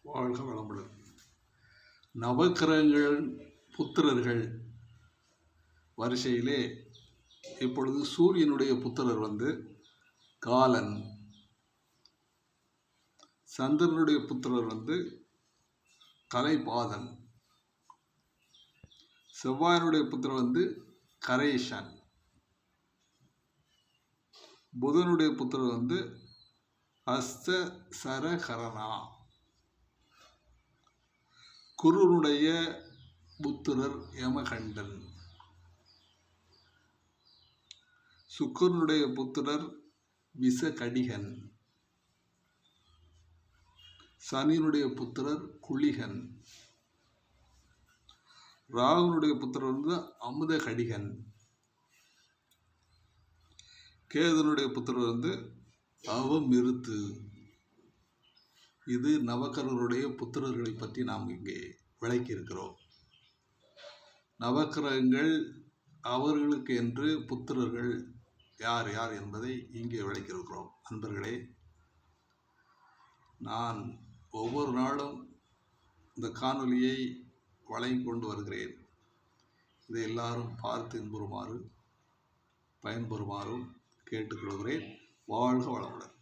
வாழ்க வளமுடன். நவக்கிரகங்கள் புத்திரர்கள் வரிசையிலே இப்பொழுது சூரியனுடைய புத்திரர் காலன், சந்திரனுடைய புத்திரர் கலைபாதன், செவ்வாயினுடைய புத்திரர் கரேஷன், புதனுடைய புத்திரர் அஸ்த சரகரணா, குருனுடைய புத்திரர் யமகண்டன், சுக்கரனுடைய புத்திரர் விசகடிகன், சனியினுடைய புத்திரர் குளிகன், ராகுனுடைய புத்திரர் அமுதகடிகன், கேதனுடைய புத்திரர் அவமிருத்து. இது நவக்கிரகருடைய புத்திரர்களை பற்றி நாம் இங்கே விளக்கி இருக்கிறோம். நவக்கிரகங்கள் அவர்களுக்கு என்று புத்திரர்கள் யார் யார் என்பதை இங்கே விளக்கியிருக்கிறோம். நண்பர்களே, நான் ஒவ்வொரு நாளும் இந்த காணொலியை வழங்கி கொண்டு வருகிறேன். இதை எல்லாரும் பார்த்து இன்புறுமாறு பயன்பெறுமாறும் கேட்டுக்கொள்கிறேன். வாழ்க வளமுடன்.